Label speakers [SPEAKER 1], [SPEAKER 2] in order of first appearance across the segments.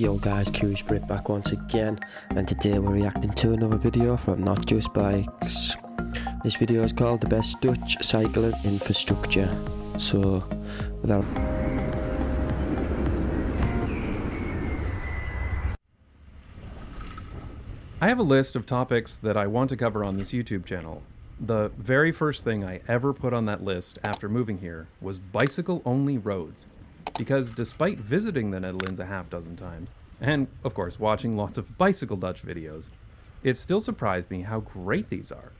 [SPEAKER 1] Yo guys, TheCuriousBrit back once again, and today we're reacting to another video from Not Just Bikes. This video is called The Best Dutch Cycling Infrastructure. So, without...
[SPEAKER 2] I have a list of topics that I want to cover on this YouTube channel. The very first thing I ever put on that list after moving here was bicycle-only roads. Because despite visiting the Netherlands a half dozen times, and of course watching lots of bicycle Dutch videos, it still surprised me how great these are.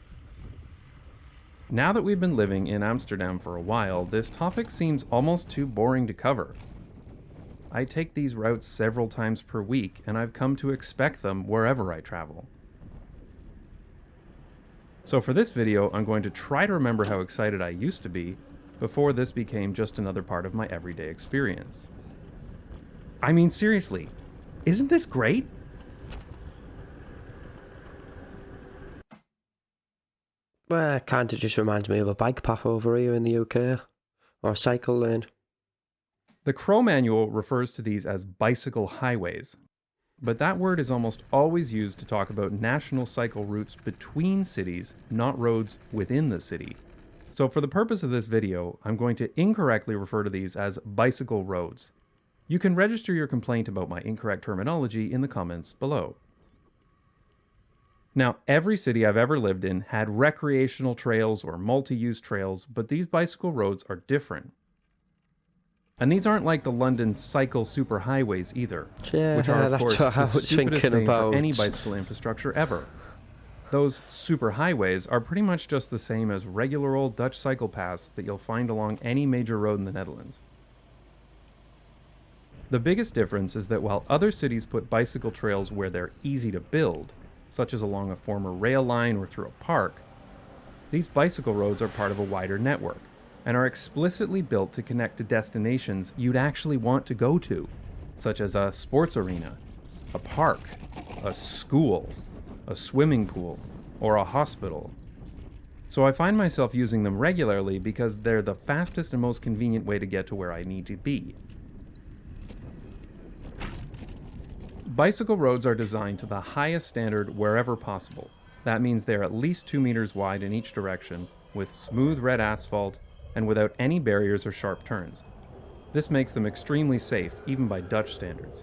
[SPEAKER 2] Now that we've been living in Amsterdam for a while, this topic seems almost too boring to cover. I take these routes several times per week, and I've come to expect them wherever I travel. So for this video, I'm going to try to remember how excited I used to be before this became just another part of my everyday experience. I mean, seriously, isn't this great?
[SPEAKER 1] Well, it kinda just reminds me of a bike path over here in the UK, or a cycle lane.
[SPEAKER 2] The Crow manual refers to these as bicycle highways, but that word is almost always used to talk about national cycle routes between cities, not roads within the city. So for the purpose of this video, I'm going to incorrectly refer to these as bicycle roads. You can register your complaint about my incorrect terminology in the comments below. Now, every city I've ever lived in had recreational trails or multi-use trails, but these bicycle roads are different. And these aren't like the London cycle superhighways either,
[SPEAKER 1] Yeah,
[SPEAKER 2] which are of
[SPEAKER 1] that's
[SPEAKER 2] course
[SPEAKER 1] what I
[SPEAKER 2] the
[SPEAKER 1] was
[SPEAKER 2] stupidest
[SPEAKER 1] thinking
[SPEAKER 2] name for
[SPEAKER 1] about.
[SPEAKER 2] any bicycle infrastructure ever. Those superhighways are pretty much just the same as regular old Dutch cycle paths that you'll find along any major road in the Netherlands. The biggest difference is that while other cities put bicycle trails where they're easy to build, such as along a former rail line or through a park, these bicycle roads are part of a wider network and are explicitly built to connect to destinations you'd actually want to go to, such as a sports arena, a park, a school, a swimming pool, or a hospital. So I find myself using them regularly because they're the fastest and most convenient way to get to where I need to be. Bicycle roads are designed to the highest standard wherever possible. That means they're at least 2 meters wide in each direction, with smooth red asphalt, and without any barriers or sharp turns. This makes them extremely safe, even by Dutch standards.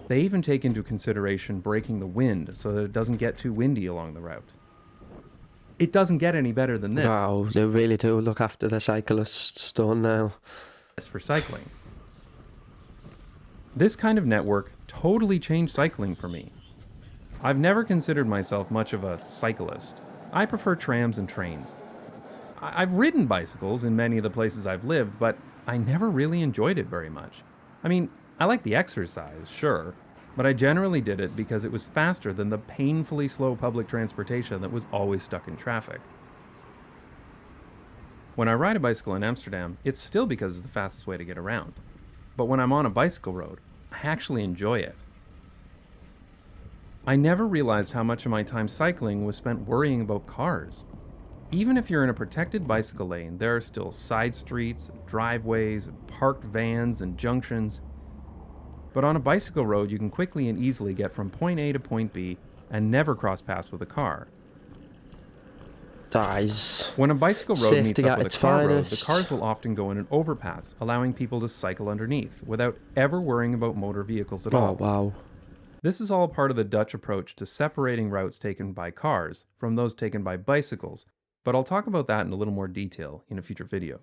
[SPEAKER 2] They even take into consideration breaking the wind so that it doesn't get too windy along the route. It doesn't get any better than this.
[SPEAKER 1] Wow, they really do look after the cyclists, don't they?
[SPEAKER 2] For cycling. This kind of network totally changed cycling for me. I've never considered myself much of a cyclist. I prefer trams and trains. I've ridden bicycles in many of the places I've lived, but I never really enjoyed it very much. I mean, I like the exercise, sure, but I generally did it because it was faster than the painfully slow public transportation that was always stuck in traffic. When I ride a bicycle in Amsterdam, it's still because it's the fastest way to get around. But when I'm on a bicycle road, I actually enjoy it. I never realized how much of my time cycling was spent worrying about cars. Even if you're in a protected bicycle lane, there are still side streets, driveways, parked vans, and junctions. But on a bicycle road, you can quickly and easily get from point A to point B and never cross paths with a car. When a bicycle road meets up with a car road, the cars will often go in an overpass, allowing people to cycle underneath without ever worrying about motor vehicles at all.
[SPEAKER 1] Oh, wow.
[SPEAKER 2] This is all part of the Dutch approach to separating routes taken by cars from those taken by bicycles, but I'll talk about that in a little more detail in a future video.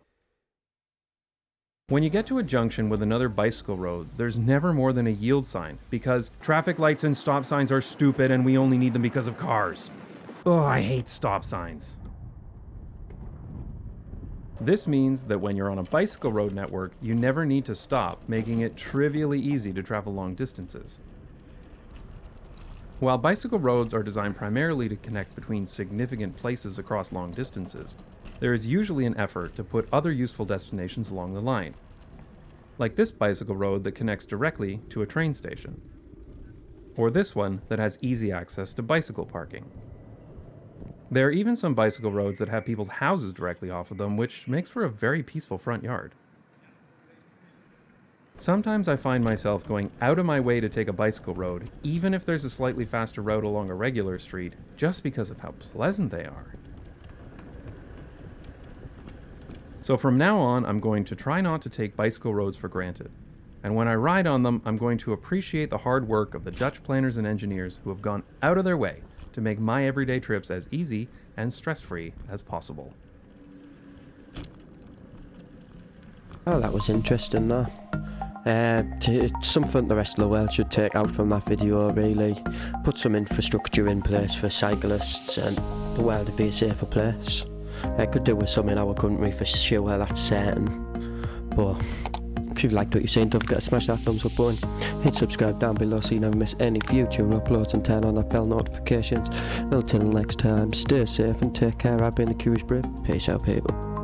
[SPEAKER 2] When you get to a junction with another bicycle road, there's never more than a yield sign, because traffic lights and stop signs are stupid and we only need them because of cars. Oh, I hate stop signs. This means that when you're on a bicycle road network, you never need to stop, making it trivially easy to travel long distances. While bicycle roads are designed primarily to connect between significant places across long distances, there is usually an effort to put other useful destinations along the line, like this bicycle road that connects directly to a train station, or this one that has easy access to bicycle parking. There are even some bicycle roads that have people's houses directly off of them, which makes for a very peaceful front yard. Sometimes I find myself going out of my way to take a bicycle road, even if there's a slightly faster route along a regular street, just because of how pleasant they are. So from now on, I'm going to try not to take bicycle roads for granted. And when I ride on them, I'm going to appreciate the hard work of the Dutch planners and engineers who have gone out of their way to make my everyday trips as easy and stress-free as possible.
[SPEAKER 1] Oh, that was interesting, that. It's something the rest of the world should take out from that video, really. Put some infrastructure in place for cyclists and the world to be a safer place. Could do with some in our country for sure, that's certain. But if you've liked what you've seen, don't forget to smash that thumbs up button. Hit subscribe down below so you never miss any future uploads, and turn on that bell notifications. Until next time, stay safe and take care. I've been the Curious Brit. Peace out, people.